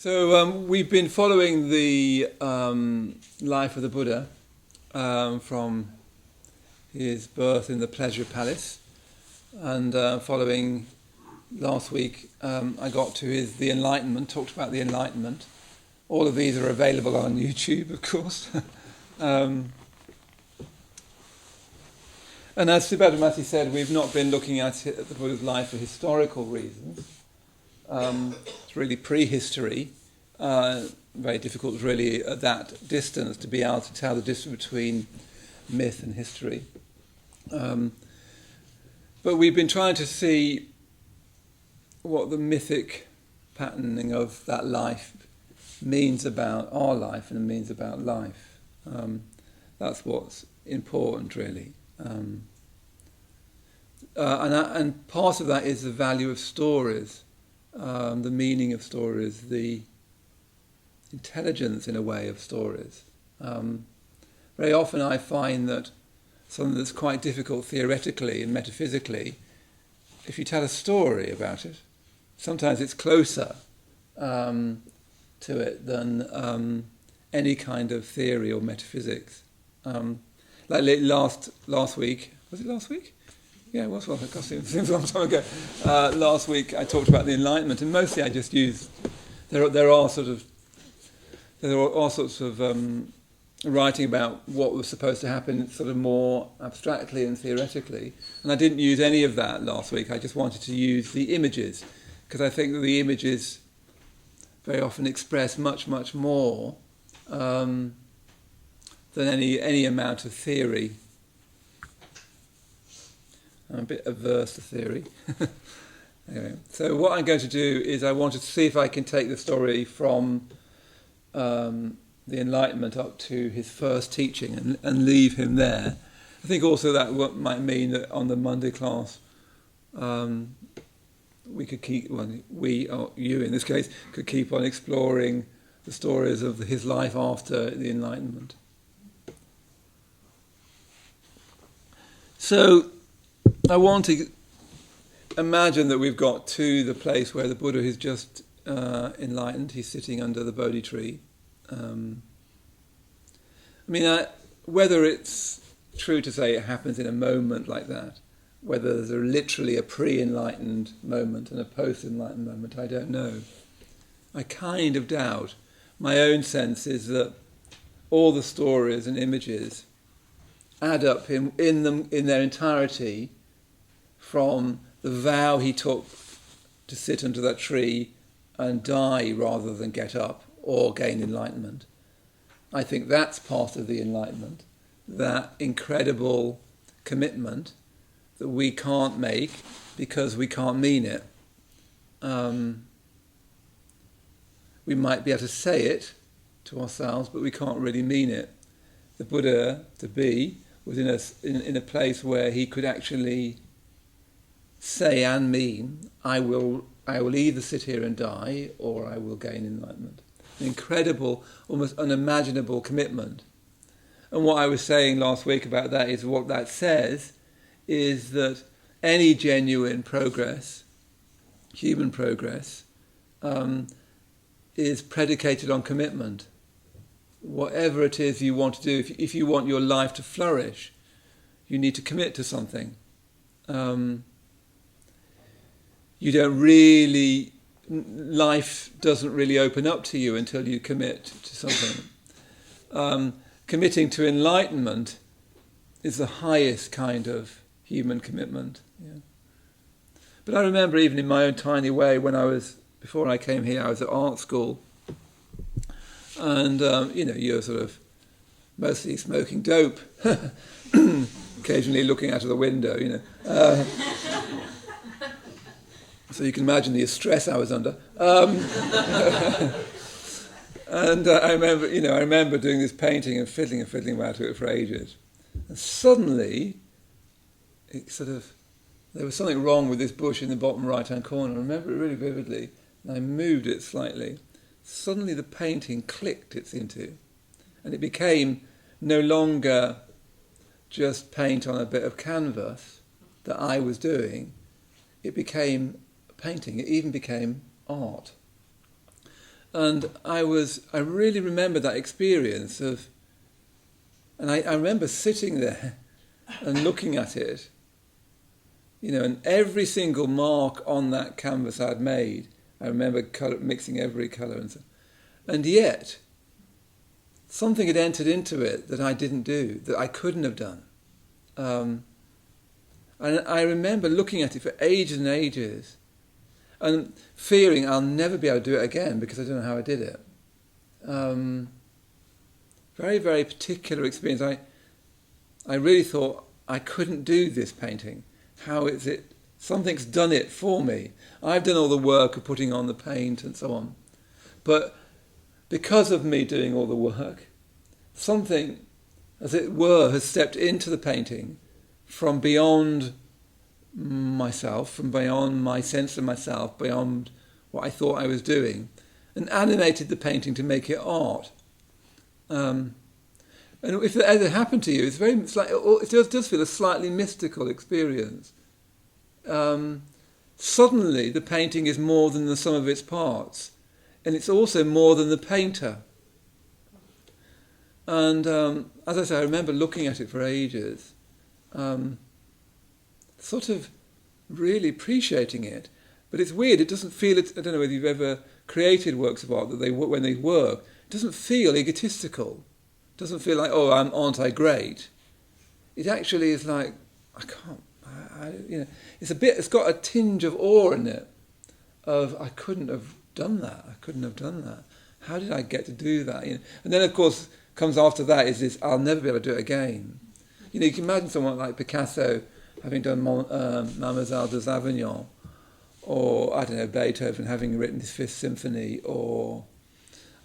So we've been following the life of the Buddha from his birth in the Pleasure Palace, and following last week I got to the Enlightenment, talked about the Enlightenment. All of these are available on YouTube, of course. And as Subhadramati said, we've not been looking at the Buddha's life for historical reasons. It's really prehistory. Very difficult, really, at that distance to be able to tell the difference between myth and history. But we've been trying to see what the mythic patterning of that life means about our life and means about life. That's what's important, really. And part of that is the value of stories. The meaning of stories, the intelligence, in a way, of stories. Very often I find that something that's quite difficult theoretically and metaphysically, if you tell a story about it, sometimes it's closer to it than any kind of theory or metaphysics. Like last week, was it last week? Yeah, it was. Well, it seems a long time ago. Last week I talked about the Enlightenment, and mostly I just used. There are all sorts of writing about what was supposed to happen, sort of more abstractly and theoretically, and I didn't use any of that last week. I just wanted to use the images, because I think that the images very often express much, much more than any amount of theory. I'm a bit averse to theory. Anyway, so what I'm going to do is I want to see if I can take the story from the Enlightenment up to his first teaching and leave him there. I think also that might mean that on the Monday class we could keep, we, or you in this case, could keep on exploring the stories of his life after the Enlightenment. So I want to imagine that we've got to the place where the Buddha is just enlightened. He's sitting under the Bodhi tree. Whether it's true to say it happens in a moment like that, whether there's literally a pre-enlightened moment and a post-enlightened moment, I don't know. I kind of doubt. My own sense is that all the stories and images add up in their entirety from the vow he took to sit under that tree and die rather than get up or gain enlightenment. I think that's part of the enlightenment, that incredible commitment that we can't make because we can't mean it. We might be able to say it to ourselves, but we can't really mean it. The Buddha, to be, was in a place where he could actually say and mean, I will either sit here and die or I will gain enlightenment. An incredible, almost unimaginable commitment. And what I was saying last week about that is what that says is that any genuine progress, human progress, is predicated on commitment. Whatever it is you want to do, if you want your life to flourish, you need to commit to something. You don't really, life doesn't really open up to you until you commit to something. Committing to enlightenment is the highest kind of human commitment. Yeah. But I remember even in my own tiny way, before I came here, I was at art school, and you're sort of mostly smoking dope, occasionally looking out of the window, so you can imagine the stress I was under. And I remember doing this painting and fiddling about it for ages. And suddenly, there was something wrong with this bush in the bottom right-hand corner. I remember it really vividly, and I moved it slightly. Suddenly the painting clicked, it seemed to, and it became no longer just paint on a bit of canvas that I was doing. It became painting. It even became art. And I really remember that experience of, and I remember sitting there and looking at it, and every single mark on that canvas I'd made, I remember mixing every colour and so. And yet, something had entered into it that I didn't do, that I couldn't have done. And I remember looking at it for ages and ages and fearing I'll never be able to do it again because I don't know how I did it. Very, very particular experience. I really thought I couldn't do this painting. How is it? Something's done it for me. I've done all the work of putting on the paint and so on. But because of me doing all the work, something, as it were, has stepped into the painting from beyond myself, from beyond my sense of myself, beyond what I thought I was doing, and animated the painting to make it art. And if it ever happened to you, it does feel a slightly mystical experience. Suddenly the painting is more than the sum of its parts, and it's also more than the painter. And as I say, I remember looking at it for ages, sort of really appreciating it. But it's weird, it doesn't feel, I don't know whether you've ever created works of art that when they work, it doesn't feel egotistical. It doesn't feel like, oh, aren't I great? It actually is like, I can't, it's got a tinge of awe in it, of I couldn't have done that. How did I get to do that? And then, of course, comes after that is this, I'll never be able to do it again. You can imagine someone like Picasso having done Mademoiselle de Avignon, or, I don't know, Beethoven having written his Fifth Symphony, or,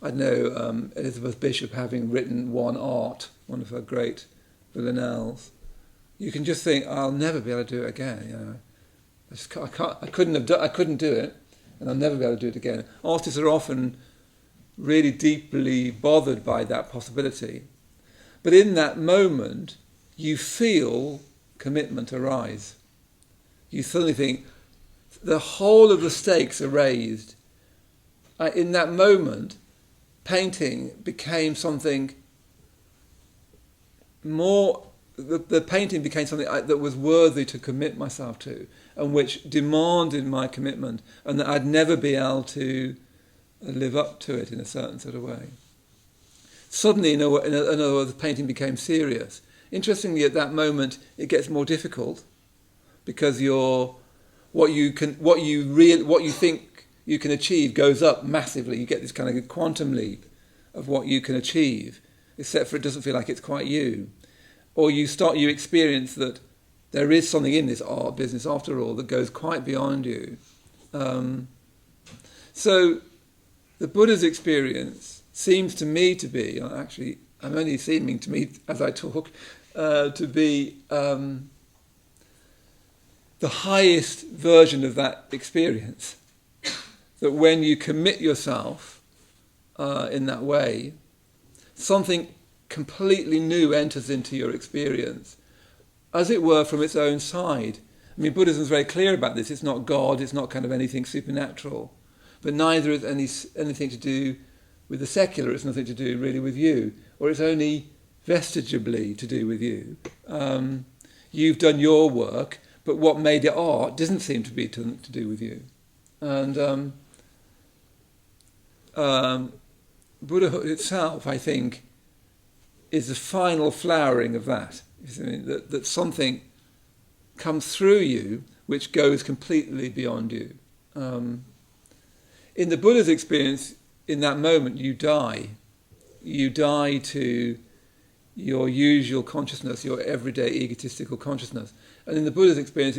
I don't know, Elizabeth Bishop having written one of her great villanelles. You can just think, I'll never be able to do it again. I couldn't do it, and I'll never be able to do it again. Artists are often really deeply bothered by that possibility. But in that moment, you feel commitment arise. You suddenly think, the whole of the stakes are raised. In that moment, painting became something more. The painting became something that was worthy to commit myself to, and which demanded my commitment, and that I'd never be able to live up to it in a certain sort of way. Suddenly, in other words, the painting became serious. Interestingly, at that moment, it gets more difficult because what you think you can achieve goes up massively. You get this kind of quantum leap of what you can achieve, except for it doesn't feel like it's quite you. Or you experience that there is something in this art business, after all, that goes quite beyond you. So the Buddha's experience seems to me to be, actually, I'm only seeming to me as I talk, to be the highest version of that experience. That when you commit yourself in that way, something completely new enters into your experience, as it were from its own side. I mean, Buddhism is very clear about this. It's not God, it's not kind of anything supernatural, but neither is anything to do with the secular. It's nothing to do really with you, or it's only vestigably to do with you. You've done your work, but what made it art doesn't seem to be to do with you. And Buddhahood itself, I think, is the final flowering of that. That something comes through you which goes completely beyond you. In the Buddha's experience, in that moment, you die. You die to your usual consciousness, your everyday egotistical consciousness. And in the Buddha's experience,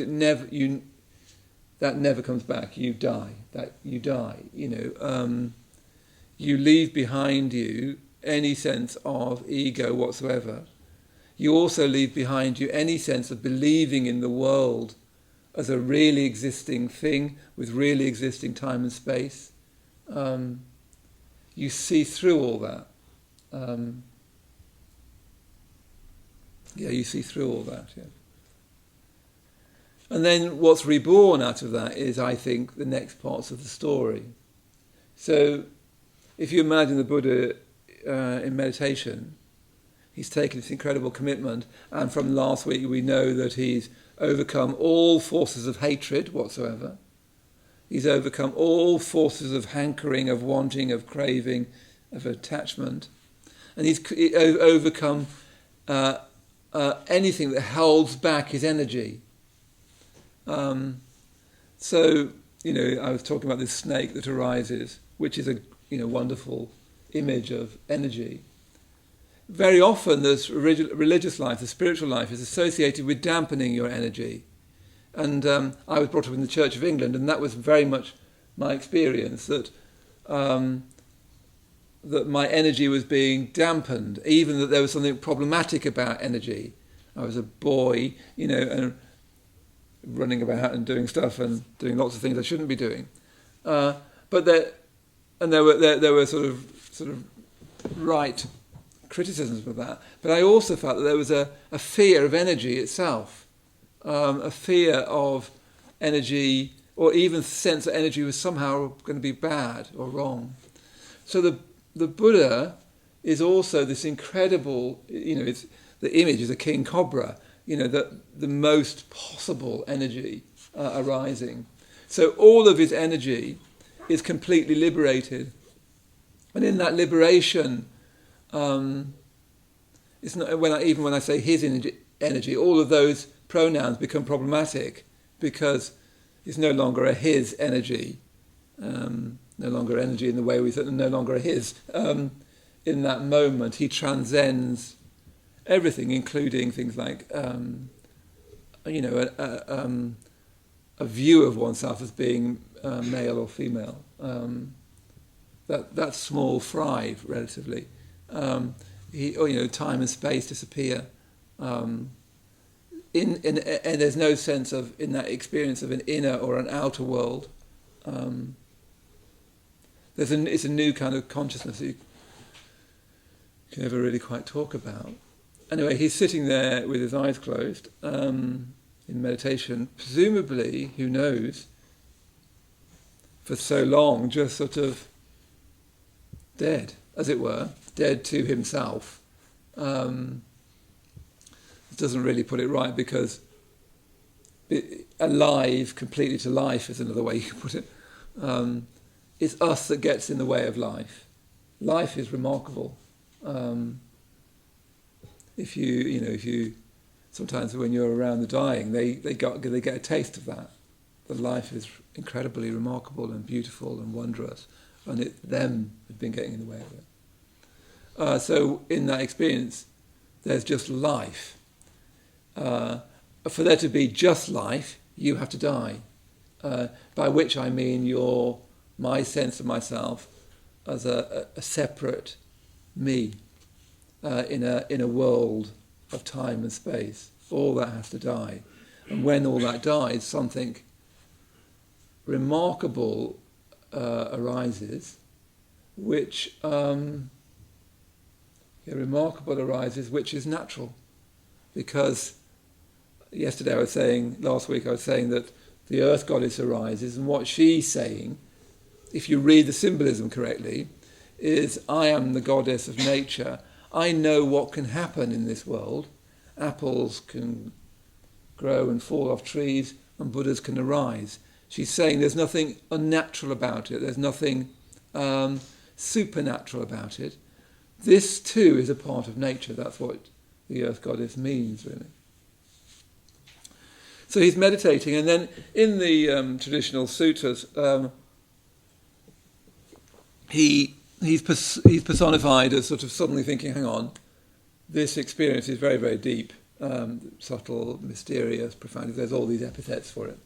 that never comes back. You die. You leave behind you any sense of ego whatsoever. You also leave behind you any sense of believing in the world as a really existing thing with really existing time and space. You see through all that. You see through all that. Yeah. And then what's reborn out of that is, I think, the next parts of the story. So if you imagine the Buddha in meditation, he's taken this incredible commitment, and from last week we know that he's overcome all forces of hatred whatsoever. He's overcome all forces of hankering, of wanting, of craving, of attachment. And he's overcome anything that holds back his energy. So, I was talking about this snake that arises, which is a wonderful image of energy. Very often the religious life, the spiritual life, is associated with dampening your energy. And I was brought up in the Church of England, and that was very much my experience, that that my energy was being dampened, even that there was something problematic about energy. I was a boy, and running about and doing stuff and doing lots of things I shouldn't be doing. But there were sort of right criticisms of that. But I also felt that there was a fear of energy itself, a fear of energy, or even sense that energy was somehow going to be bad or wrong. So the Buddha is also this incredible, it's, the image is a king cobra, the most possible energy arising. So all of his energy is completely liberated. And in that liberation, it's not even when I say his energy, all of those pronouns become problematic because it's no longer a his energy, no longer energy in the way we said, no longer a his. In that moment, he transcends everything, including things like, a view of oneself as being male or female. That's small fry, relatively. Time and space disappear. And there's no sense of, in that experience, of an inner or an outer world. It's a new kind of consciousness that you can never really quite talk about. Anyway, he's sitting there with his eyes closed in meditation, presumably, who knows, for so long, just sort of dead, as it were, dead to himself. It doesn't really put it right, because alive completely to life is another way you can put it. It's us that gets in the way of life. Life is remarkable. If you sometimes when you're around the dying, they get a taste of that. The life is incredibly remarkable and beautiful and wondrous, and them have been getting in the way of it. So in that experience, there's just life. For there to be just life, you have to die. By which I mean my sense of myself as a separate me in a world of time and space. All that has to die. And when all that dies, something remarkable arises, which is natural. Because last week I was saying that the earth goddess arises, and what she's saying, if you read the symbolism correctly, is I am the goddess of nature. I know what can happen in this world. Apples can grow and fall off trees, and Buddhas can arise. She's saying there's nothing unnatural about it. There's nothing supernatural about it. This too is a part of nature. That's what the earth goddess means, really. So he's meditating, and then in the traditional sutras, he's personified as sort of suddenly thinking, hang on, this experience is very, very deep, subtle, mysterious, profound. There's all these epithets for it.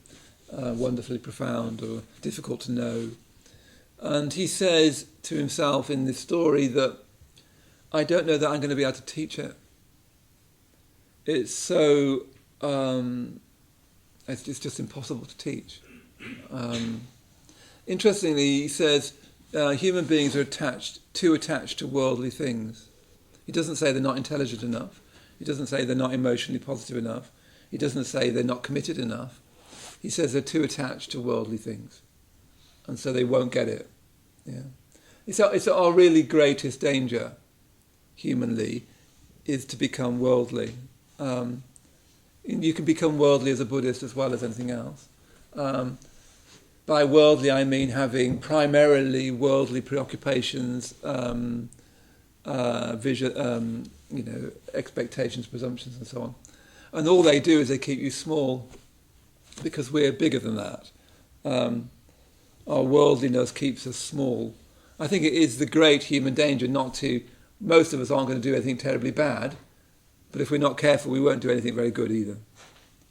Wonderfully profound or difficult to know. And he says to himself in this story that I don't know that I'm going to be able to teach it. It's so... it's just impossible to teach. Interestingly, he says human beings are too attached to worldly things. He doesn't say they're not intelligent enough. He doesn't say they're not emotionally positive enough. He doesn't say they're not committed enough. He says they're too attached to worldly things, and so they won't get it. Yeah, It's our really greatest danger, humanly, is to become worldly. You can become worldly as a Buddhist as well as anything else. By worldly, I mean having primarily worldly preoccupations, vision, expectations, presumptions, and so on. And all they do is they keep you small, because we're bigger than that. Our worldliness keeps us small. I think it is the great human danger not to. Most of us aren't going to do anything terribly bad, but if we're not careful, we won't do anything very good either.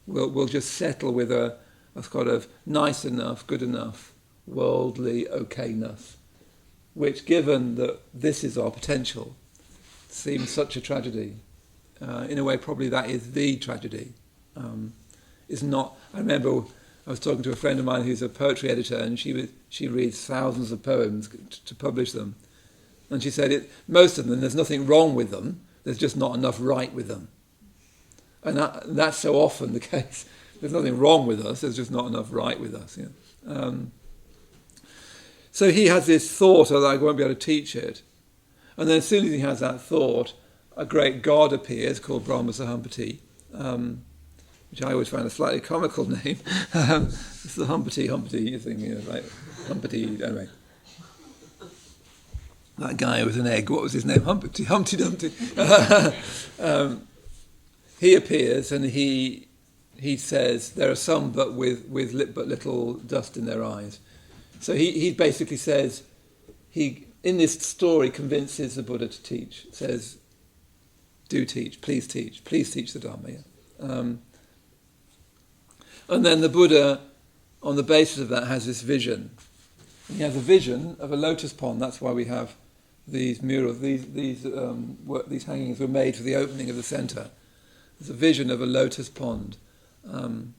We'll just settle with a sort of nice enough, good enough, worldly okayness, which, given that this is our potential, seems such a tragedy. In a way, probably that is the tragedy. It's not. I remember I was talking to a friend of mine who's a poetry editor, and she reads thousands of poems to publish them, and she said most of them, there's nothing wrong with them. There's just not enough right with them, and that's so often the case. There's nothing wrong with us. There's just not enough right with us. Yeah. So he has this thought that I won't be able to teach it, and then as soon as he has that thought, a great god appears called Brahma Sahampati, which I always find a slightly comical name. It's the Humpty thing, like Humpty. Anyway, that guy with an egg. What was his name? Humpty Dumpty. He appears and he says there are some but with little dust in their eyes. So he basically says he in this story convinces the Buddha to teach. Says, do teach, please teach the Dharma. Yeah. And then the Buddha, on the basis of that, has this vision. He has a vision of a lotus pond. That's why we have these murals. These hangings were made for the opening of the centre. There's a vision of a lotus pond, and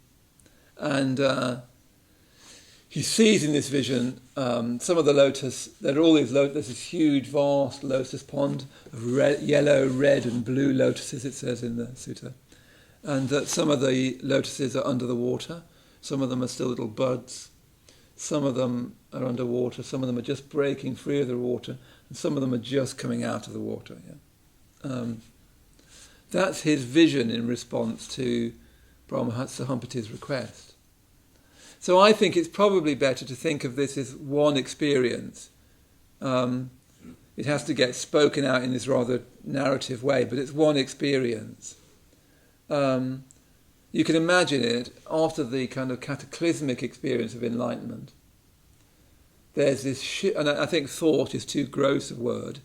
he sees in this vision some of the lotus. There are all these lotus. There's this huge, vast lotus pond of yellow, red, and blue lotuses. It says in the sutta. And that some of the lotuses are under the water, some of them are still little buds, some of them are underwater, some of them are just breaking free of the water, and some of them are just coming out of the water. Yeah. That's his vision in response to Brahma Sahampati's request. So I think it's probably better to think of this as one experience. It has to get spoken out in this rather narrative way, but it's one experience. You can imagine it after the kind of cataclysmic experience of enlightenment. There's this, and I think thought is too gross a word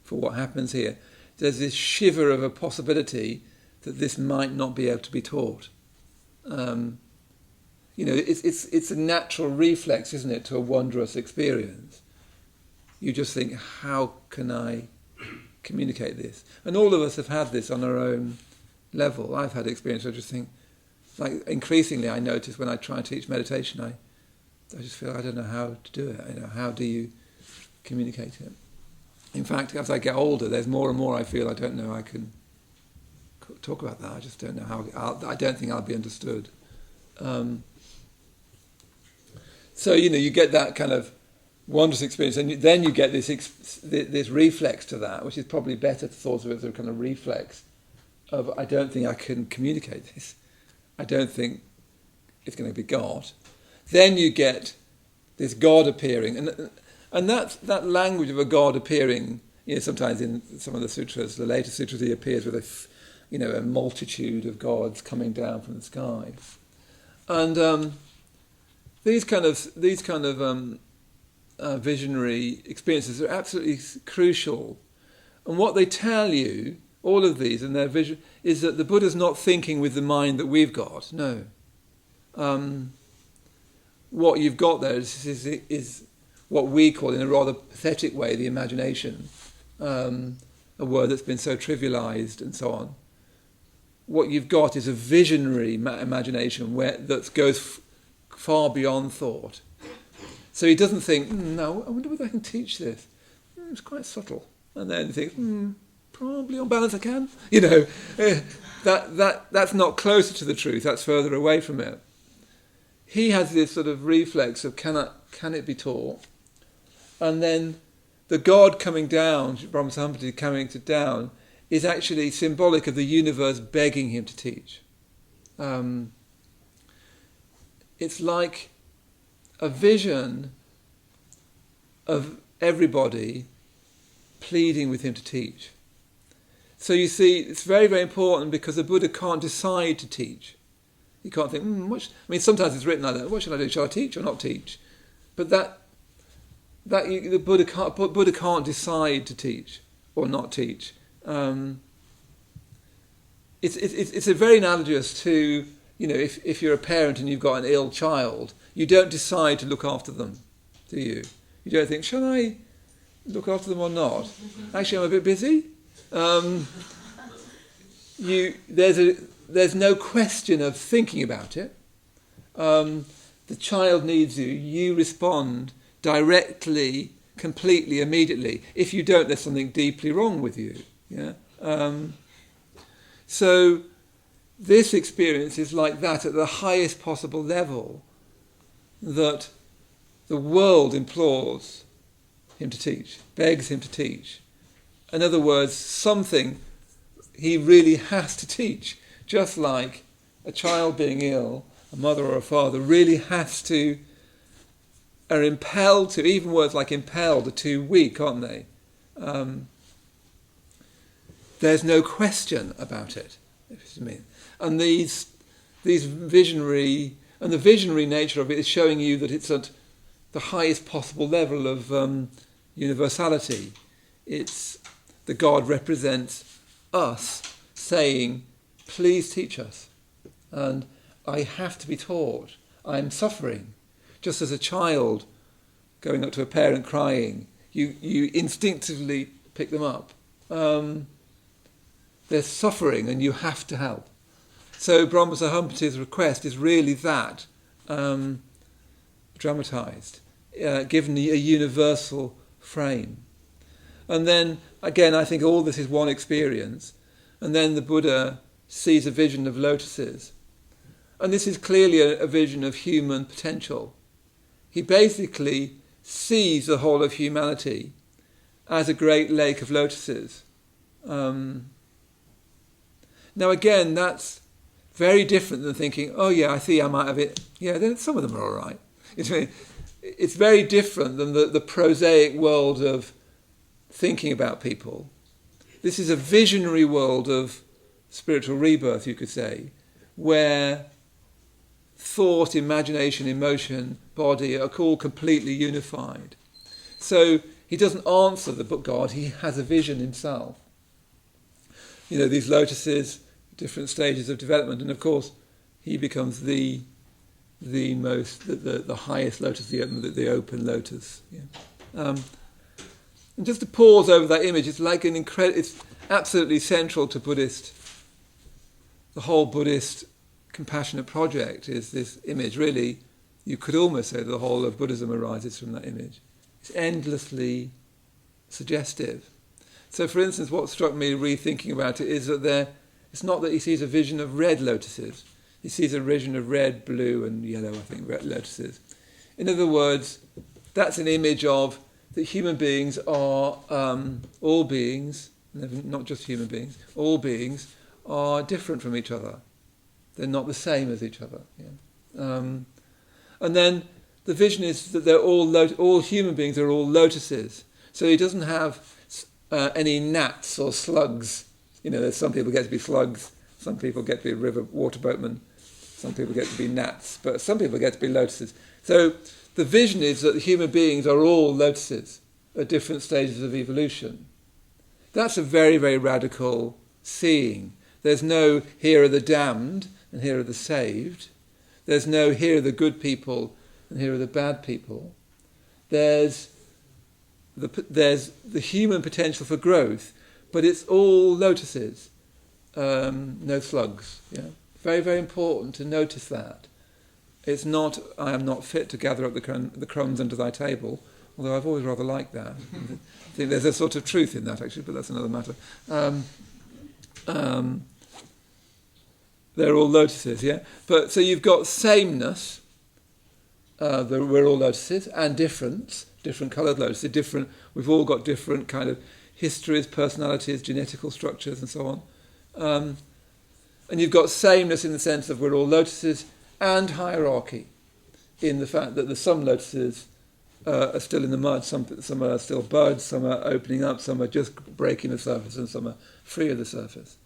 for what happens here. There's this shiver of a possibility that this might not be able to be taught. It's a natural reflex, isn't it, to a wondrous experience. You just think, how can I communicate this? And all of us have had this on our own level. I've had experience where I just think, like increasingly I notice when I try and teach meditation, I just feel I don't know how to do it. How do you communicate it? In fact, as I get older, there's more and more I feel I don't know I can talk about that. I just don't know how. I don't think I'll be understood. So you get that kind of wondrous experience, and then you get this reflex to that, which is probably better thought of as a kind of reflex of, I don't think I can communicate this. I don't think it's going to be God. Then you get this God appearing, and that language of a God appearing. Sometimes in some of the sutras, the later sutras, he appears with a multitude of gods coming down from the sky, and these kind of visionary experiences are absolutely crucial. And what they tell you, all of these and their vision, is that the Buddha's not thinking with the mind that we've got. No. What you've got there is what we call, in a rather pathetic way, the imagination, a word that's been so trivialized and so on. What you've got is a visionary imagination that goes far beyond thought. So he doesn't think, no, I wonder whether I can teach this. It's quite subtle. And then he thinks, probably on balance I can. That's not closer to the truth, that's further away from it. He has this sort of reflex of can it be taught? And then the God coming down, Brahma Sahampati coming down, is actually symbolic of the universe begging him to teach. It's like a vision of everybody pleading with him to teach. So you see, it's very, very important because the Buddha can't decide to teach. He can't think, sometimes it's written like that, what shall I do? Shall I teach or not teach? But the Buddha can't decide to teach or not teach. It's a very analogous to, if you're a parent and you've got an ill child, you don't decide to look after them, do you? You don't think, shall I look after them or not? Actually, I'm a bit busy. There's no question of thinking about it. The child needs you. You respond directly, completely, immediately. If you don't, there's something deeply wrong with you. Yeah. So this experience is like that at the highest possible level, that the world implores him to teach, begs him to teach. In other words, something he really has to teach, just like a child being ill, a mother or a father really has to, are impelled to, even words like impelled are too weak, aren't they? There's no question about it, if you mean. And these visionary, and the visionary nature of it is showing you that it's at the highest possible level of universality. It's the God represents us saying, please teach us. And I have to be taught. I'm suffering. Just as a child going up to a parent crying, you instinctively pick them up. They're suffering and you have to help. So Brahma Sahampati's request is really that, dramatised, given a universal frame. And then, again, I think all this is one experience. And then the Buddha sees a vision of lotuses. And this is clearly a vision of human potential. He basically sees the whole of humanity as a great lake of lotuses. Now again, that's very different than thinking, oh yeah, I see I'm out of it. Yeah, then some of them are all right. It's very different than the prosaic world of thinking about people. This is a visionary world of spiritual rebirth, you could say, where thought, imagination, emotion, body are all completely unified. So he doesn't answer the book God, he has a vision himself. These lotuses, different stages of development, and of course he becomes the highest lotus, the open lotus. Yeah. And just to pause over that image, it's like it's absolutely central to Buddhist. The whole Buddhist compassionate project is this image. Really, you could almost say that the whole of Buddhism arises from that image. It's endlessly suggestive. So, for instance, what struck me rethinking about it is that it's not that he sees a vision of red lotuses. He sees a vision of red, blue, and yellow, I think, red lotuses. In other words, that's an image of that human beings are, all beings, not just human beings, all beings are different from each other. They're not the same as each other. Yeah. And then the vision is that they're all human beings are all lotuses. So he doesn't have any gnats or slugs. There's some people get to be slugs, some people get to be river water boatmen, some people get to be gnats, but some people get to be lotuses. So the vision is that human beings are all lotuses at different stages of evolution. That's a very, very radical seeing. There's no here are the damned and here are the saved. There's no here are the good people and here are the bad people. There's the human potential for growth, but it's all lotuses, no slugs. Yeah, very, very important to notice that. It's not, I am not fit to gather up the crumbs under thy table, although I've always rather liked that. I think there's a sort of truth in that, actually, but that's another matter. They're all lotuses, yeah? But so you've got sameness, we're all lotuses, and difference different coloured lotuses, different. We've all got different kind of histories, personalities, genetical structures, and so on. And you've got sameness in the sense of we're all lotuses, and hierarchy in the fact that some lotuses are still in the mud, some are still buds, some are opening up, some are just breaking the surface, and some are free of the surface.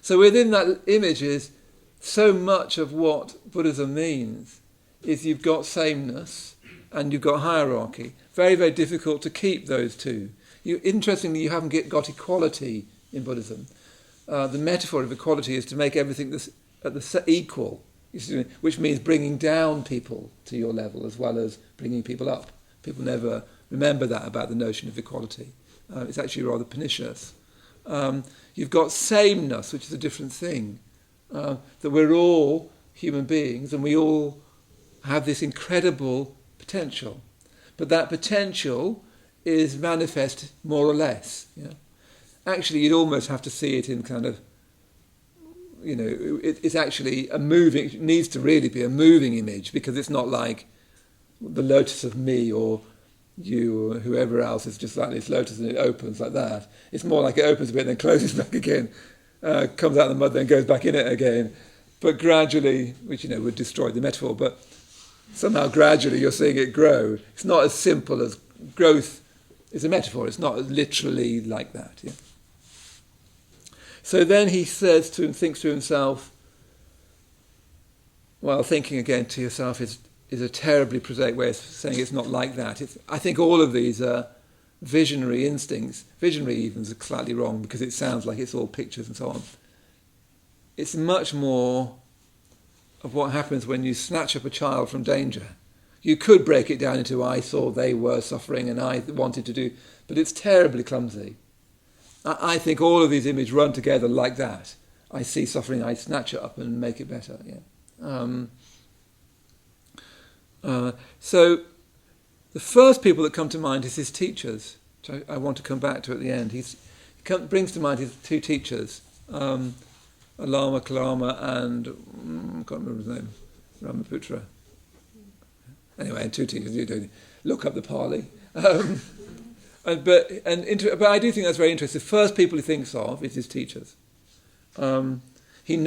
So within that image is so much of what Buddhism means is you've got sameness and you've got hierarchy. Very, very difficult to keep those two. Interestingly, you haven't got equality in Buddhism. The metaphor of equality is to make everything equal, which means bringing down people to your level as well as bringing people up. People never remember that about the notion of equality. It's actually rather pernicious. You've got sameness, which is a different thing. That we're all human beings and we all have this incredible potential. But that potential is manifest more or less. Yeah? Actually, you'd almost have to see it in kind of, it's actually a moving, it needs to really be a moving image, because it's not like the lotus of me or you or whoever else is just like this lotus and it opens like that. It's more like it opens a bit and then closes back again, comes out of the mud then goes back in it again. But gradually, which would destroy the metaphor, but somehow gradually you're seeing it grow. It's not as simple as growth is a metaphor. It's not literally like that. Yeah? So then he thinks to himself, well, thinking again to yourself is a terribly prosaic way of saying it's not like that. I think all of these are visionary instincts. Visionary even is slightly wrong because it sounds like it's all pictures and so on. It's much more of what happens when you snatch up a child from danger. You could break it down into I saw they were suffering and I wanted to do, but it's terribly clumsy. I think all of these images run together like that. I see suffering, I snatch it up and make it better. Yeah. So the first people that come to mind is his teachers, which I want to come back to at the end. He brings to mind his two teachers, Alama Kalama and I can't remember his name, Ramaputra. Anyway, and two teachers. You don't look up the Pali. But I do think that's very interesting. The first people he thinks of is his teachers. Remember, he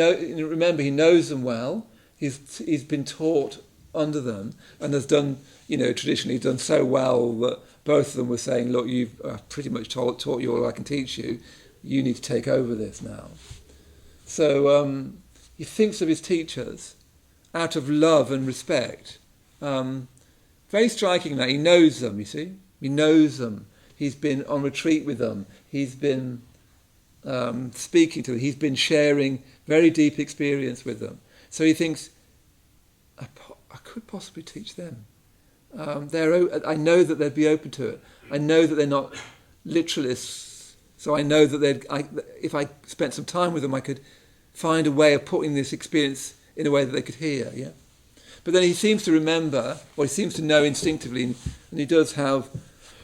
knows them well. He's been taught under them and has done, traditionally done so well that both of them were saying, look, you've pretty much taught you all I can teach you. You need to take over this now. So he thinks of his teachers out of love and respect. Very striking that he knows them, you see. He knows them. He's been on retreat with them. He's been speaking to them. He's been sharing very deep experience with them. So he thinks, I could possibly teach them. I know that they'd be open to it. I know that they're not literalists. So I know that if I spent some time with them, I could find a way of putting this experience in a way that they could hear. Yeah. But then he seems to remember, or he seems to know instinctively, and he does have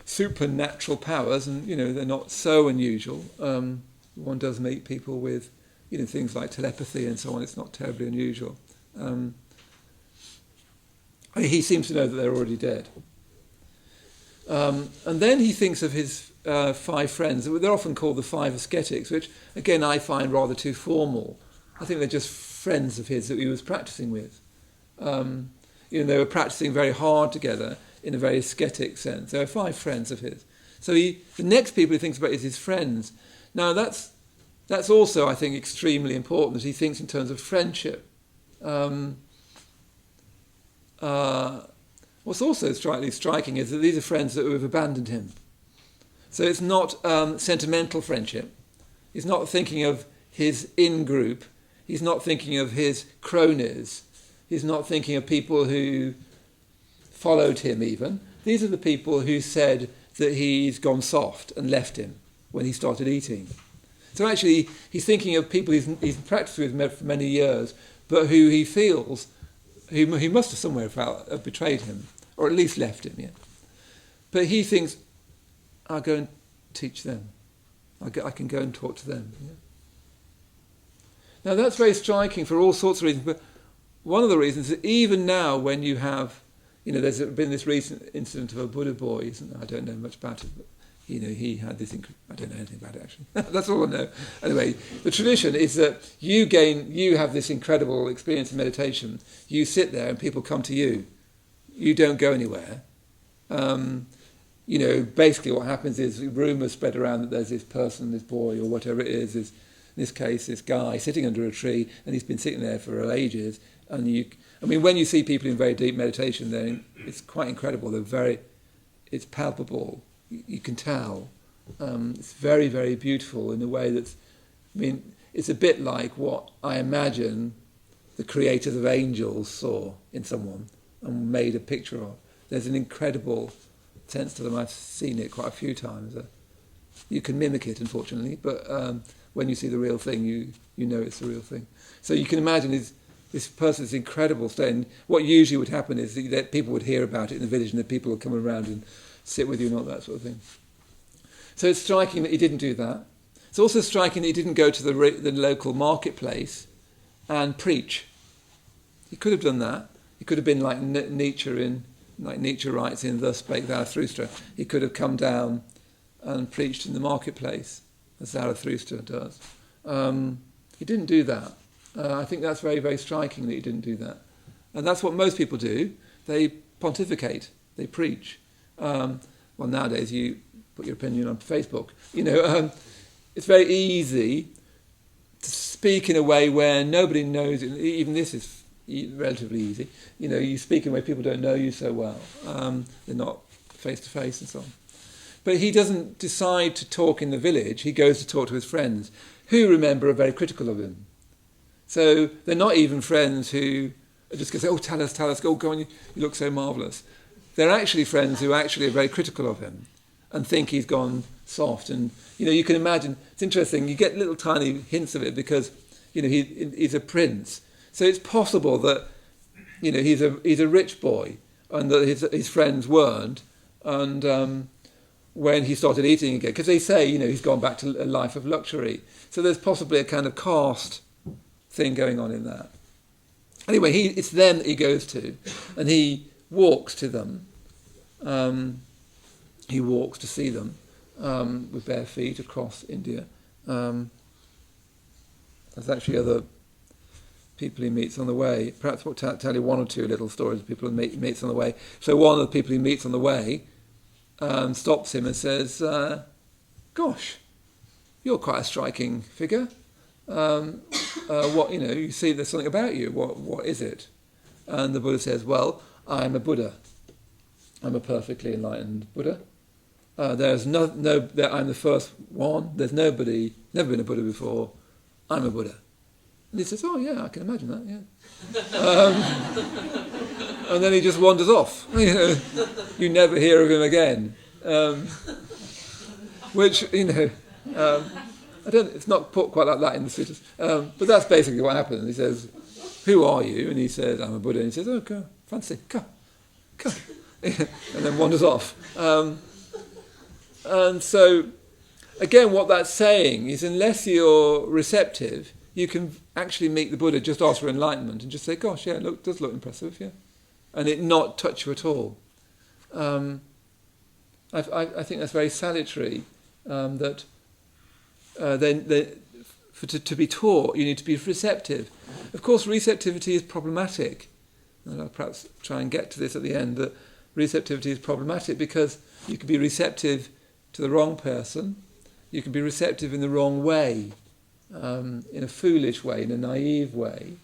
supernatural powers, and they're not so unusual. One does meet people with things like telepathy and so on. It's not terribly unusual. He seems to know that they're already dead. And then he thinks of his 5 friends. They're often called the 5 ascetics, which again I find rather too formal. I think they're just friends of his that he was practicing with. They were practicing very hard together in a very ascetic sense. There are 5 friends of his. So the next people he thinks about is his friends. Now that's also, I think, extremely important, that he thinks in terms of friendship. What's also striking is that these are friends that have abandoned him. So it's not sentimental friendship. He's not thinking of his in-group. He's not thinking of his cronies. He's not thinking of people who followed him even. These are the people who said that he's gone soft and left him when he started eating. So actually, he's thinking of people he's practiced with for many years, but who he feels, he must have somewhere have betrayed him, or at least left him, yeah. But he thinks, I'll go and teach them. I can go and talk to them. Yeah? Now that's very striking for all sorts of reasons, but one of the reasons is that even now when you have There's been this recent incident of a Buddha boy, isn't there? I don't know much about it, but he had this. I don't know anything about it actually. That's all I know. Anyway, the tradition is that you have this incredible experience of meditation. You sit there and people come to you. You don't go anywhere. Basically what happens is rumours spread around that there's this person, this boy or whatever it is in this case, this guy sitting under a tree, and he's been sitting there for ages. And when you see people in very deep meditation, then it's quite incredible. It's palpable. You can tell. It's very, very beautiful in a way it's a bit like what I imagine the creators of angels saw in someone and made a picture of. There's an incredible sense to them. I've seen it quite a few times. You can mimic it, unfortunately, but when you see the real thing, you know it's the real thing. So you can imagine this person's incredible state. And what usually would happen is that people would hear about it in the village, and that people would come around and sit with you and all that sort of thing. So it's striking that he didn't do that. It's also striking that he didn't go to the local marketplace and preach. He could have done that. He could have been like Nietzsche writes in Thus Spake Zarathustra. He could have come down and preached in the marketplace, as Zarathustra does. He didn't do that. I think that's very, very striking that he didn't do that. And that's what most people do. They pontificate. They preach. Nowadays you put your opinion on Facebook. It's very easy to speak in a way where nobody knows it. Even this is relatively easy. You speak in a way people don't know you so well. They're not face to face and so on. But he doesn't decide to talk in the village. He goes to talk to his friends, who, remember, are very critical of him. So they're not even friends who are just going to say, tell us, go on, you look so marvellous. They're actually friends who actually are very critical of him and think he's gone soft. And, you can imagine, it's interesting, you get little tiny hints of it because, he's a prince. So it's possible that, he's a rich boy and that his friends weren't. And when he started eating again, because they say, he's gone back to a life of luxury. So there's possibly a kind of caste thing going on in that. Anyway, it's them that he goes to, and he walks to them. He walks to see them with bare feet across India. There's actually other people he meets on the way. Perhaps we'll tell you one or two little stories of people he meets on the way. So one of the people he meets on the way stops him and says, "Gosh, you're quite a striking figure. You see there's something about you. What is it?" And the Buddha says, "Well, I'm a Buddha. I'm a perfectly enlightened Buddha. There's I'm the first one. There's never been a Buddha before. I'm a Buddha." And he says, "Oh yeah, I can imagine that. Yeah." And then he just wanders off. You never hear of him again. Which it's not put quite like that in the sutras, but that's basically what happens. He says, "Who are you?" And he says, "I'm a Buddha." And he says, "Oh, go, fancy, come," and then wanders off. And so, again, what that's saying is, unless you're receptive, you can actually meet the Buddha, just ask for enlightenment, and just say, "Gosh, yeah, it does look impressive, yeah," and it not touch you at all. I think that's very salutary. That to be taught, you need to be receptive. Of course, receptivity is problematic. And I'll perhaps try and get to this at the end, that receptivity is problematic because you can be receptive to the wrong person, you can be receptive in the wrong way, in a foolish way, in a naive way.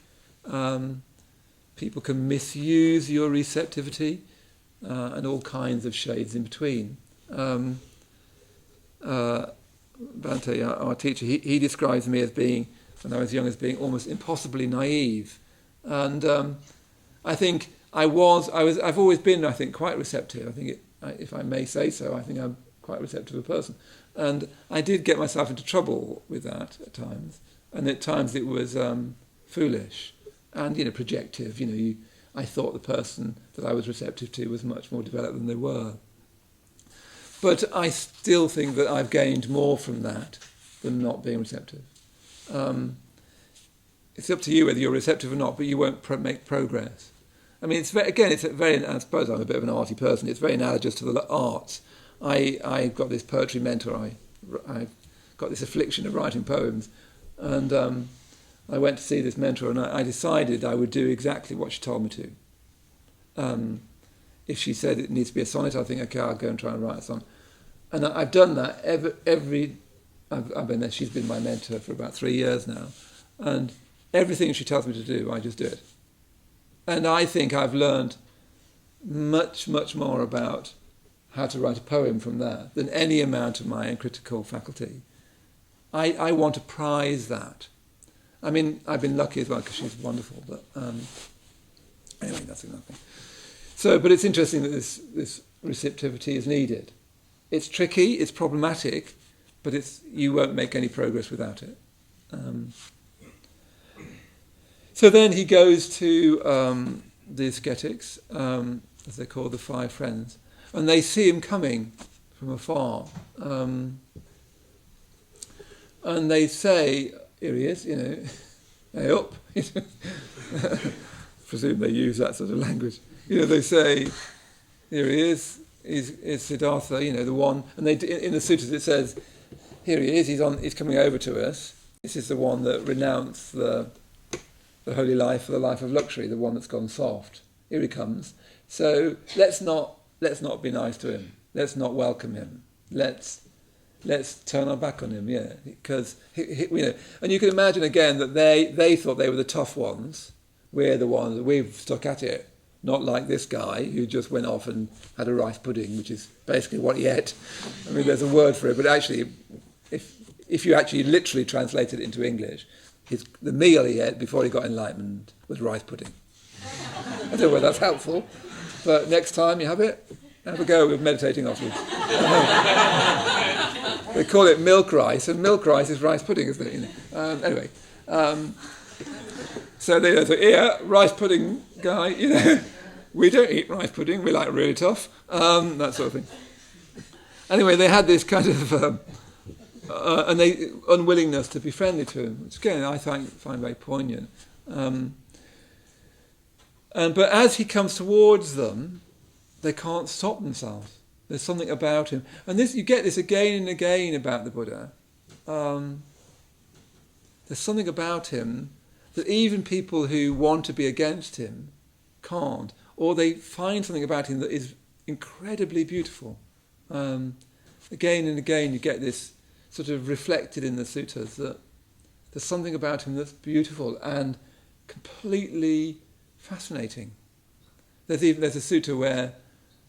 People can misuse your receptivity, and all kinds of shades in between. Bhante, our teacher, he describes me as being, when I was young, as being almost impossibly naive. And I think I've always been, I think, quite receptive. I think, if I may say so, I think I'm quite a receptive person. And I did get myself into trouble with that at times. And at times it was foolish and, projective. I thought the person that I was receptive to was much more developed than they were. But I still think that I've gained more from that than not being receptive. It's up to you whether you're receptive or not, but you won't make progress. I mean, it's a very, I suppose I'm a bit of an arty person, it's very analogous to the arts. I got this poetry mentor, I got this affliction of writing poems, and I went to see this mentor, and I decided I would do exactly what she told me to. If she said it needs to be a sonnet, I think, okay, I'll go and try and write a song. And I've done that I've been there, she's been my mentor for about 3 years now, and everything she tells me to do, I just do it. And I think I've learned much, much more about how to write a poem from there than any amount of my critical faculty. I want to prize that. I mean, I've been lucky as well because she's wonderful, but anyway, that's another thing. So, but it's interesting that this receptivity is needed. It's tricky, it's problematic, but you won't make any progress without it. So then he goes to the ascetics, as they're called, the five friends, and they see him coming from afar. And they say, here he is, hey up. Presume they use that sort of language. They say, here he is Siddhartha, the one. And they in the sutras it says, here he is, he's coming over to us. This is the one that renounced the holy life for the life of luxury, the one that's gone soft. Here he comes. So let's not be nice to him. Let's not welcome him. Let's turn our back on him, because and you can imagine again that they thought they were the tough ones. We're the ones that we've stuck at it, not like this guy who just went off and had a rice pudding, which is basically what he ate. I mean, there's a word for it, but actually, if you actually literally translate it into English, the meal he ate before he got enlightenment was rice pudding. I don't know whether that's helpful, but next time you have it, have a go with meditating afterwards. They call it milk rice, and milk rice is rice pudding, isn't it? Anyway, so they say, yeah, rice pudding guy, we don't eat rice pudding, we like really tough, that sort of thing. Anyway, they had this kind of unwillingness to be friendly to him, which again I find very poignant. But as he comes towards them, they can't stop themselves. There's something about him. And you get this again and again about the Buddha. There's something about him that even people who want to be against him can't. Or they find something about him that is incredibly beautiful. Again and again you get this sort of reflected in the suttas that there's something about him that's beautiful and completely fascinating. There's a sutta where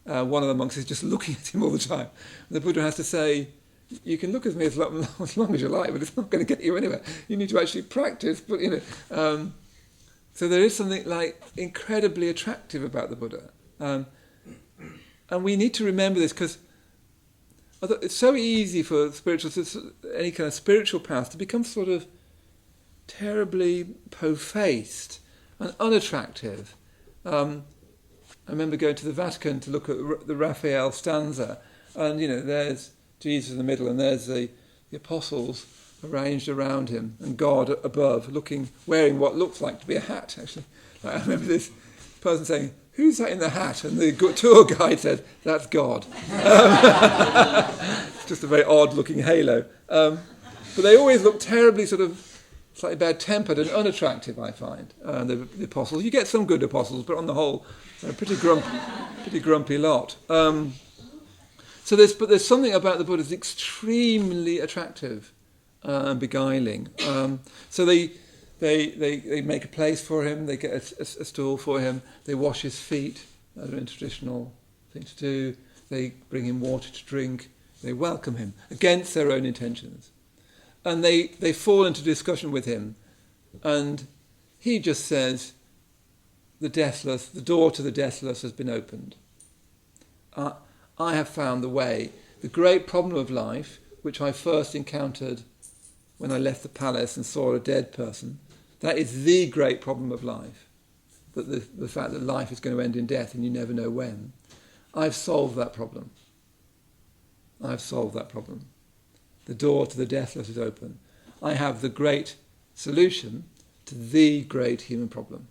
one of the monks is just looking at him all the time. And the Buddha has to say, you can look at me as long as you like, but it's not going to get you anywhere. You need to actually practice. But so there is something like incredibly attractive about the Buddha, and we need to remember this because it's so easy for any kind of spiritual path to become sort of terribly po-faced and unattractive. I remember going to the Vatican to look at the Raphael stanza, and there's Jesus in the middle, and there's the apostles arranged around him, and God above, wearing what looks like to be a hat. Actually, I remember this person saying, "Who's that in the hat?" And the tour guide said, "That's God." It's just a very odd-looking halo. But they always look terribly sort of slightly bad-tempered and unattractive, I find, the apostles. You get some good apostles, but on the whole, they're a pretty grumpy lot. So there's something about the Buddha that's extremely attractive and beguiling. So they make a place for him, they get a stool for him, they wash his feet, that's a traditional thing to do, they bring him water to drink, they welcome him against their own intentions. And they fall into discussion with him, and he just says, the door to the deathless has been opened. I have found the way. The great problem of life, which I first encountered when I left the palace and saw a dead person, that is the great problem of life. That the fact that life is going to end in death and you never know when. I've solved that problem. The door to the deathless is open. I have the great solution to the great human problem.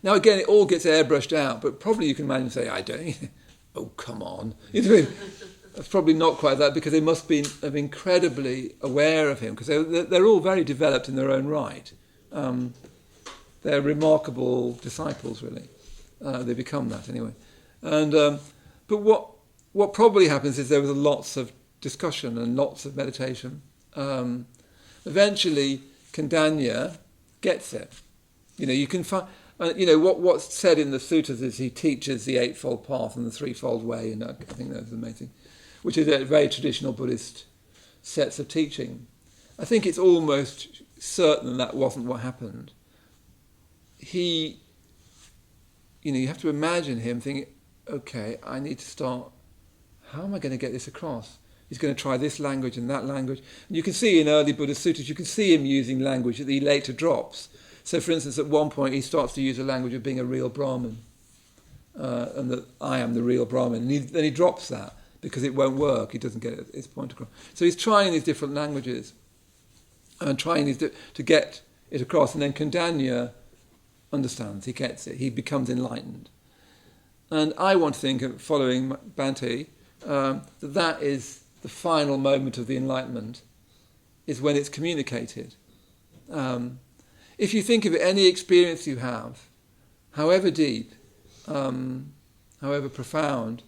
Now again, it all gets airbrushed out, but probably you can imagine say, I don't. Oh, come on. You know what I mean? That's probably not quite that, because they must be incredibly aware of him, because they're all very developed in their own right. They're remarkable disciples, really. They become that anyway. And but what probably happens is there was lots of discussion and lots of meditation. Eventually, Kandanya gets it. You know, you can find. What's said in the sutras is he teaches the Eightfold Path and the Threefold Way, and I think that's amazing, which is a very traditional Buddhist sets of teaching. I think it's almost certain that wasn't what happened. You have to imagine him thinking, okay, I need to start, how am I going to get this across? He's going to try this language and that language. And you can see in early Buddhist sutras, you can see him using language that he later drops. So, for instance, at one point he starts to use the language of being a real Brahmin, and that I am the real Brahmin. And then he drops that because it won't work. He doesn't get his point across. So he's trying these different languages and trying to get it across. And then Kandanya understands, he gets it, he becomes enlightened. And I want to think, of following Bhante, that is the final moment of the enlightenment, is when it's communicated. If you think of it, any experience you have, however deep, however profound,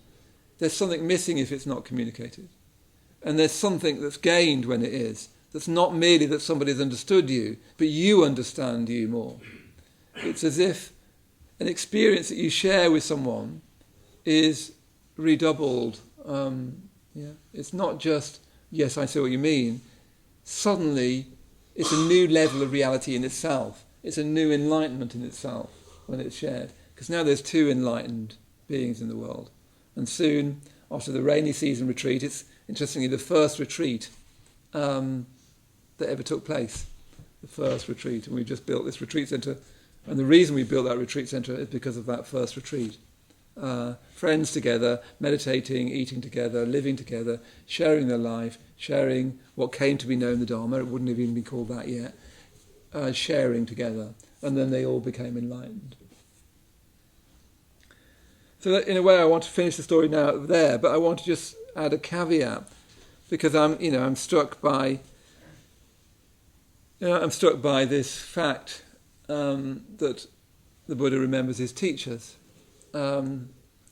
there's something missing if it's not communicated. And there's something that's gained when it is. That's not merely that somebody's understood you, but you understand you more. It's as if an experience that you share with someone is redoubled. It's not just, yes, I see what you mean. Suddenly, it's a new level of reality in itself. It's a new enlightenment in itself when it's shared. Because now there's two enlightened beings in the world. And soon, after the rainy season retreat, it's interestingly the first retreat that ever took place. The first retreat. And we've just built this retreat centre. And the reason we built that retreat centre is because of that first retreat. Friends together, meditating, eating together, living together, sharing their life, sharing what came to be known the Dharma. It wouldn't have even been called that yet. Sharing together. And then they all became enlightened. So that, in a way, I want to finish the story now there, but I want to just add a caveat, because I'm struck by this fact that the Buddha remembers his teachers. And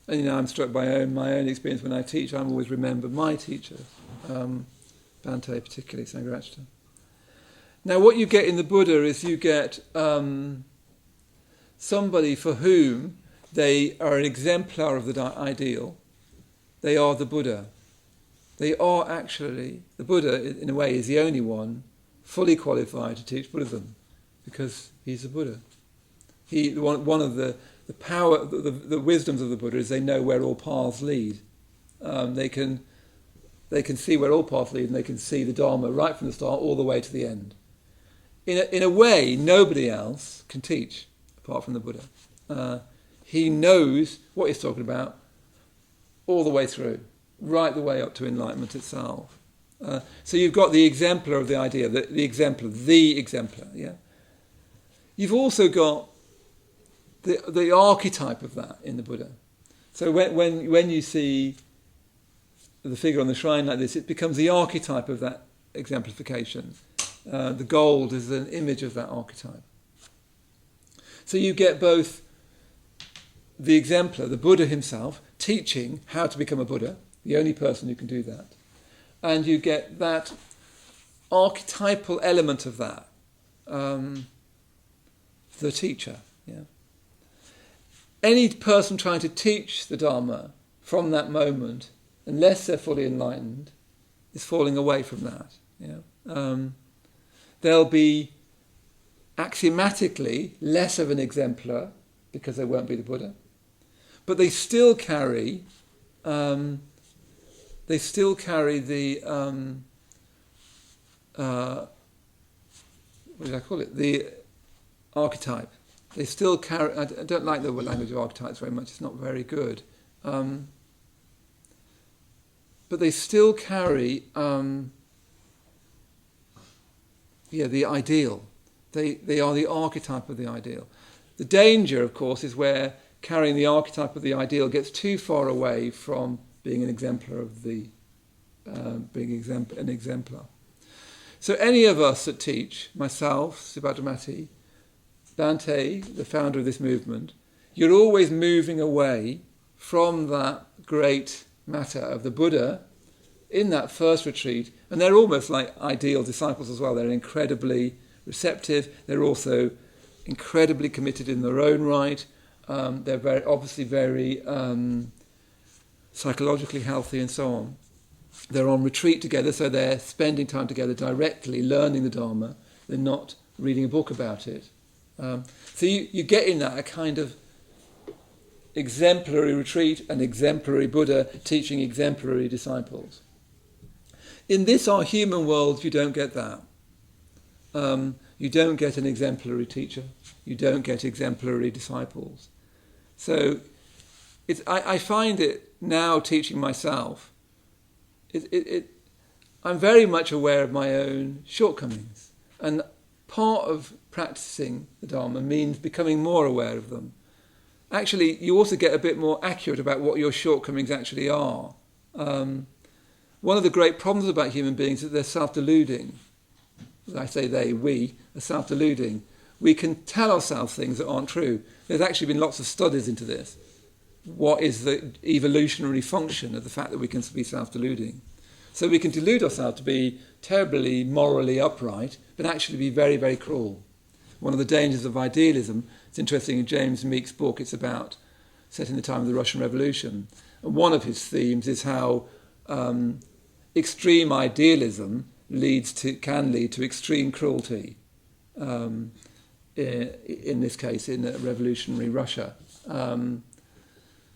I'm struck by my own experience when I teach. I'm always remember my teachers, Bhante particularly, Sangharakshita. Now what you get in the Buddha is you get somebody for whom they are an exemplar of the ideal. They are the Buddha. They are actually, the Buddha in a way is the only one fully qualified to teach Buddhism, because he's the Buddha. One of the power, the wisdoms of the Buddha is they know where all paths lead. They can see where all paths lead, and they can see the Dharma right from the start all the way to the end. In a way, nobody else can teach apart from the Buddha. He knows what he's talking about all the way through, right the way up to enlightenment itself. So you've got the exemplar of the idea, the exemplar. Yeah. You've also got the archetype of that in the Buddha. So when you see the figure on the shrine like this, it becomes the archetype of that exemplification. The gold is an image of that archetype. So you get both the exemplar, the Buddha himself, teaching how to become a Buddha, the only person who can do that, and you get that archetypal element of that, the teacher. Yeah. Any person trying to teach the Dharma from that moment, unless they're fully enlightened, is falling away from that. Yeah. They'll be axiomatically less of an exemplar because they won't be the Buddha, but they still carry the what did I call it? The archetype. They still carry. I don't like the language of archetypes very much. It's not very good. But they still carry the ideal. They are the archetype of the ideal. The danger, of course, is where carrying the archetype of the ideal gets too far away from being an exemplar of the an exemplar. So any of us that teach, myself, Subhadramati, Bhante, the founder of this movement, you're always moving away from that great matter of the Buddha in that first retreat, and they're almost like ideal disciples as well. They're incredibly receptive. They're also incredibly committed in their own right. They're very psychologically healthy and so on. They're on retreat together, so they're spending time together directly, learning the Dharma. They're not reading a book about it. So you get in that a kind of exemplary retreat, an exemplary Buddha teaching exemplary disciples. In this, our human world, you don't get that. You don't get an exemplary teacher. You don't get exemplary disciples. So I find it now teaching myself, I'm very much aware of my own shortcomings. And part of practicing the Dharma means becoming more aware of them. Actually, you also get a bit more accurate about what your shortcomings actually are. One of the great problems about human beings is that they're self-deluding. I say they, we, are self-deluding. We can tell ourselves things that aren't true. There's actually been lots of studies into this. What is the evolutionary function of the fact that we can be self-deluding? So we can delude ourselves to be terribly morally upright, but actually be very, very cruel. One of the dangers of idealism, it's interesting in James Meek's book, it's about set in the time of the Russian Revolution. And one of his themes is how extreme idealism can lead to extreme cruelty. In this case, in revolutionary Russia.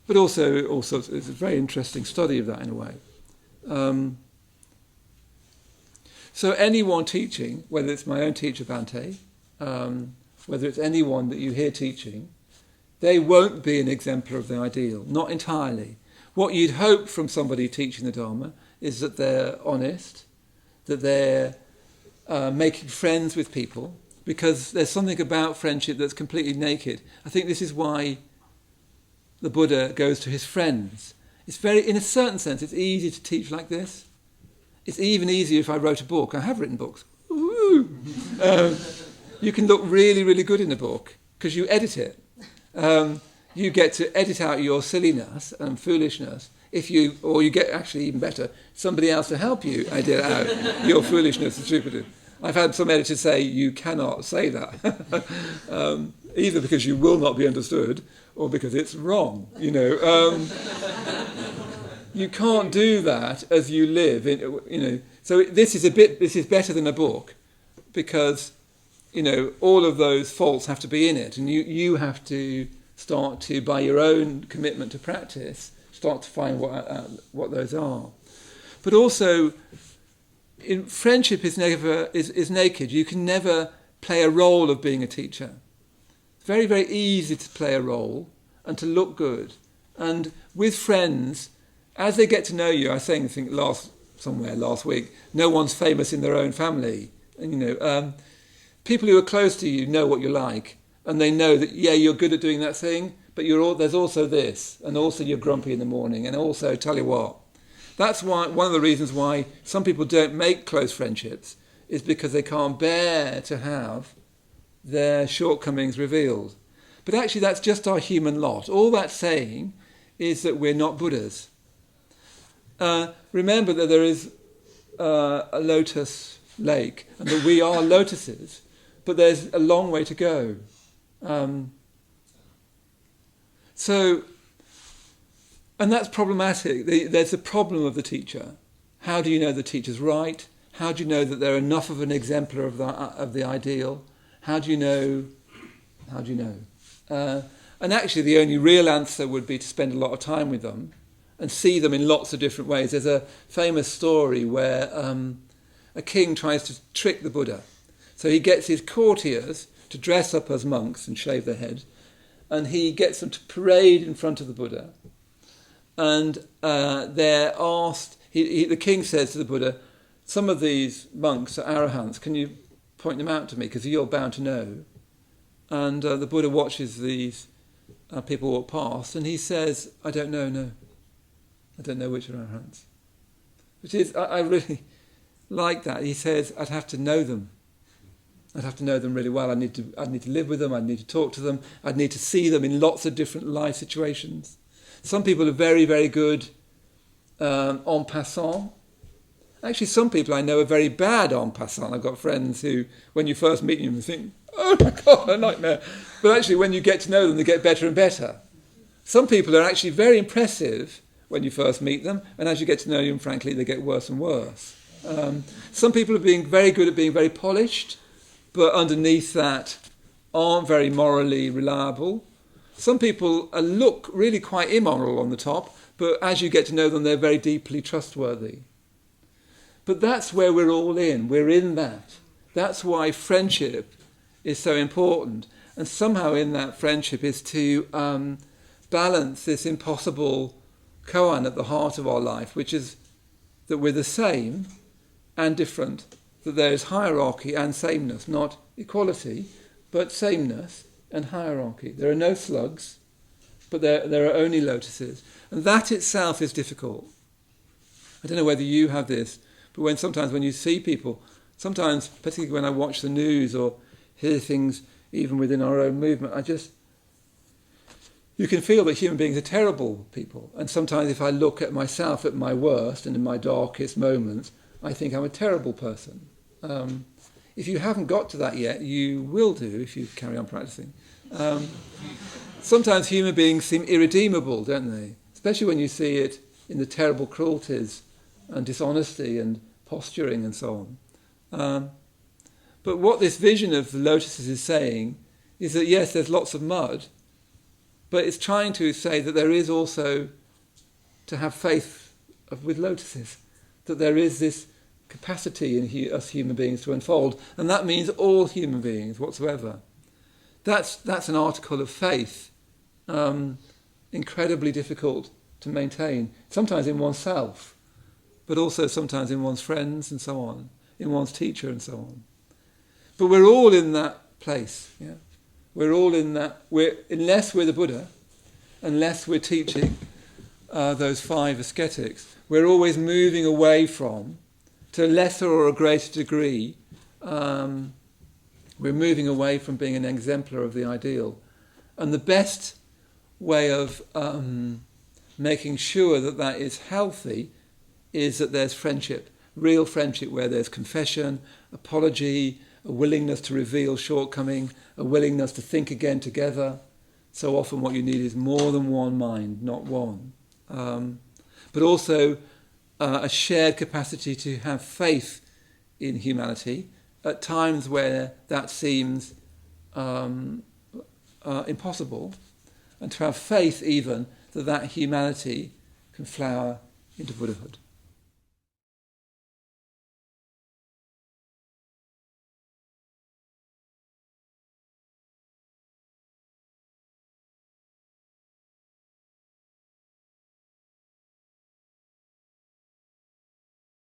But also it's a very interesting study of that in a way. So anyone teaching, whether it's my own teacher Bhante, whether it's anyone that you hear teaching, they won't be an exemplar of the ideal, not entirely. What you'd hope from somebody teaching the Dharma is that they're honest, that they're making friends with people, because there's something about friendship that's completely naked. I think this is why the Buddha goes to his friends. It's in a certain sense, it's easy to teach like this. It's even easier if I wrote a book. I have written books. You can look really, really good in a book because you edit it. You get to edit out your silliness and foolishness. Or you get, actually even better, somebody else to help you edit out your foolishness and stupidity. I've had some editors say you cannot say that, either because you will not be understood or because it's wrong. You can't do that as you live. So this is better than a book, because all of those faults have to be in it, and you have to start to, by your own commitment to practice, start to find what those are. But also, friendship is naked. You can never play a role of being a teacher. It's very, very easy to play a role and to look good. And with friends, as they get to know you, I was saying, I think last week, no one's famous in their own family. And, people who are close to you know what you're like, and they know that, you're good at doing that thing, but there's also this, and also you're grumpy in the morning, and also, tell you what. That's why one of the reasons why some people don't make close friendships is because they can't bear to have their shortcomings revealed. But actually that's just our human lot. All that's saying is that we're not Buddhas. Remember that there is a lotus lake, and that we are lotuses, but there's a long way to go. And that's problematic. There's a problem of the teacher. How do you know the teacher's right? How do you know that they're enough of an exemplar of the ideal? How do you know? And actually the only real answer would be to spend a lot of time with them and see them in lots of different ways. There's a famous story where a king tries to trick the Buddha. So he gets his courtiers to dress up as monks and shave their heads, and he gets them to parade in front of the Buddha. And they're asked, the king says to the Buddha, some of these monks are arahants, can you point them out to me, because you're bound to know. And the Buddha watches these people walk past, and he says, I don't know, no. I don't know which are arahants. Which is, I really like that. He says, I'd have to know them. I'd have to know them really well. I'd need to live with them. I'd need to talk to them. I'd need to see them in lots of different life situations. Some people are very, very good en passant. Actually, some people I know are very bad en passant. I've got friends who, when you first meet them, you think, oh my God, a nightmare. But actually, when you get to know them, they get better and better. Some people are actually very impressive when you first meet them, and as you get to know them, frankly, they get worse and worse. Some people are being very good at being very polished, but underneath that aren't very morally reliable. Some people look really quite immoral on the top, but as you get to know them, they're very deeply trustworthy. But that's where we're all in. We're in that. That's why friendship is so important. And somehow in that friendship is to balance this impossible koan at the heart of our life, which is that we're the same and different, that there is hierarchy and sameness, not equality, but sameness and hierarchy. There are no slugs, but there are only lotuses. And that itself is difficult. I don't know whether you have this, but sometimes when you see people, sometimes, particularly when I watch the news or hear things even within our own movement, you can feel that human beings are terrible people. And sometimes if I look at myself at my worst and in my darkest moments, I think I'm a terrible person. If you haven't got to that yet, you will do if you carry on practicing. Sometimes human beings seem irredeemable, don't they? Especially when you see it in the terrible cruelties and dishonesty and posturing and so on. But what this vision of the lotuses is saying is that yes, there's lots of mud, but it's trying to say that there is also to have faith with lotuses, that there is this capacity in us human beings to unfold, and that means all human beings whatsoever. That's an article of faith, incredibly difficult to maintain, sometimes in oneself, but also sometimes in one's friends and so on, in one's teacher and so on. But we're all in that place, yeah? We're all in that, unless we're the Buddha, unless we're teaching those 5 ascetics, we're always moving away from, to a lesser or a greater degree, we're moving away from being an exemplar of the ideal. And the best way of making sure that that is healthy is that there's friendship, real friendship where there's confession, apology, a willingness to reveal shortcoming, a willingness to think again together. So often what you need is more than one mind, not one. But also a shared capacity to have faith in humanity at times where that seems impossible, and to have faith even that humanity can flower into Buddhahood.